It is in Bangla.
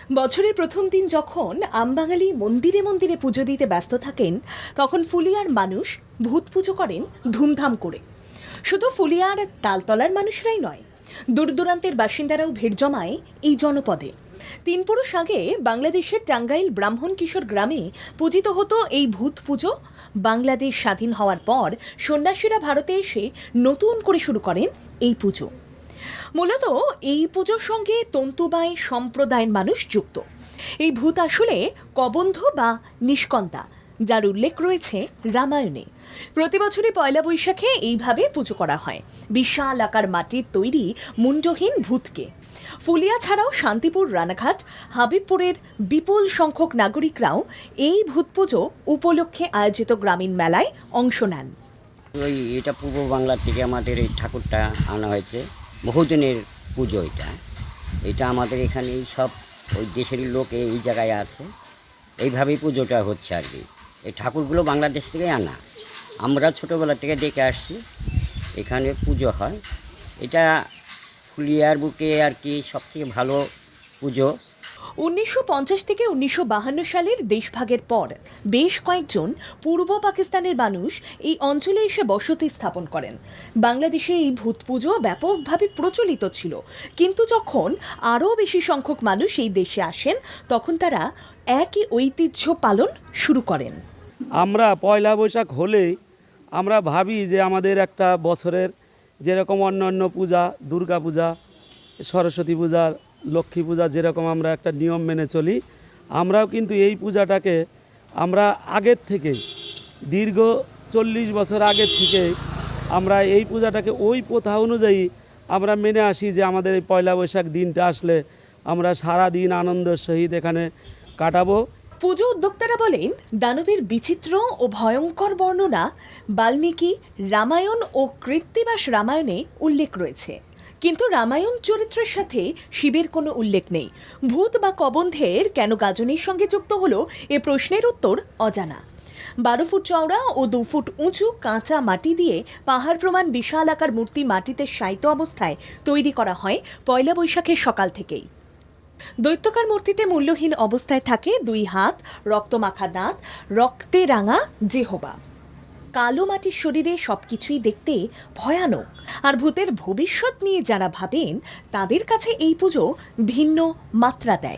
বছরের প্রথম দিন যখন আমবাঙালি মন্দিরে মন্দিরে পুজো দিতে ব্যস্ত থাকেন, তখন ফুলিয়ার মানুষ ভূত পুজো করেন ধুমধাম করে। শুধু ফুলিয়ার তালতলার মানুষরাই নয়, দূর দূরান্তের বাসিন্দারাও ভিড় জমায় এই জনপদে। 3 পুরুষ আগে বাংলাদেশের টাঙ্গাইল ব্রাহ্মণ কিশোর গ্রামে পূজিত হতো এই ভূত পুজো। বাংলাদেশ স্বাধীন হওয়ার পর সন্ন্যাসীরা ভারতে এসে নতুন করে শুরু করেন এই পুজো। মূলত এই পুজোর সঙ্গে তন্তুবাই সম্প্রদায়ের মানুষ যুক্ত। এই ভূত আসলে কবন্ধ বা নিষ্কন্তা, যার উল্লেখ রয়েছে রামায়ণে। প্রতি বছরই পয়লা বৈশাখে এইভাবে পুজো করা হয় বিশাল আকার মাটির তৈরি মুন্ডহীন ভূতকে। ফুলিয়া ছাড়াও শান্তিপুর, রানাঘাট, হাবিবপুরের বিপুল সংখ্যক নাগরিকরাও এই ভূত পুজো উপলক্ষে আয়োজিত গ্রামীণ মেলায় অংশ নেন। এটা পূর্ব বাংলা থেকে আমাদের এই ঠাকুরটা আনা হয়েছে, বহুদিনের পুজো। এটা আমাদের এখানে সব ওই দেশেরই লোক এই জায়গায় আছে, এইভাবেই পুজোটা হচ্ছে আর কি। এই ঠাকুরগুলো বাংলাদেশ থেকে আনা, আমরা ছোটোবেলা থেকে দেখে আসছি এখানে পুজো হয়। এটা ফুলিয়ার বুকে আর কি সবথেকে ভালো পুজো। 1950 থেকে 1952 সালের দেশভাগের পর বেশ কয়েকজন পূর্ব পাকিস্তানের মানুষ এই অঞ্চলে এসে বসতি স্থাপন করেন। বাংলাদেশে এই ভূত পুজো ব্যাপকভাবে প্রচলিত ছিল, কিন্তু যখন আরও বেশি সংখ্যক মানুষ এই দেশে আসেন, তখন তারা একই ঐতিহ্য পালন শুরু করেন। আমরা পয়লা বৈশাখ হলেই আমরা ভাবি যে আমাদের একটা বছরের যেরকম অন্য পূজা, দুর্গা পূজা, সরস্বতী পূজা, লক্ষ্মী পূজা যেরকম আমরা একটা নিয়ম মেনে চলি, আমরাও কিন্তু এই পূজাটাকে আমরা আগের থেকে দীর্ঘ 40 বছর আগের থেকে আমরা এই পূজাটাকে ওই প্রথা অনুযায়ী আমরা মেনে আসি যে আমাদের এই পয়লা বৈশাখ দিনটা আসলে আমরা সারা দিন আনন্দের সহিত এখানে কাটাবো। পুজো উদ্যোক্তারা বলেন, দানবের বিচিত্র ও ভয়ঙ্কর বর্ণনা বাল্মীকি রামায়ণ ও কৃত্তিবাস রামায়ণে উল্লেখ রয়েছে, কিন্তু রামায়ণ চরিত্রের সাথে শিবের কোনো উল্লেখ নেই। ভূত বা কবন্ধের কেন গাজনের সঙ্গে যুক্ত হলো, এ প্রশ্নের উত্তর অজানা। 12 ফুট চওড়া ও 2 ফুট উঁচু কাঁচা মাটি দিয়ে পাহাড় প্রমাণ বিশাল আকার মূর্তি মাটিতে শায়িত অবস্থায় তৈরি করা হয় পয়লা বৈশাখের সকাল থেকেই। দৈত্যকার মূর্তিতে মূল্যহীন অবস্থায় থাকে 2 হাত, রক্তমাখা দাঁত, রক্তে রাঙা জিহ্বা। কালো মাটির শরীরে সবকিছুই দেখতে ভয়ানক। আর ভূতের ভবিষ্যৎ নিয়ে যারা ভাবেন, তাদের কাছে এই পুজো ভিন্ন মাত্রা দেয়।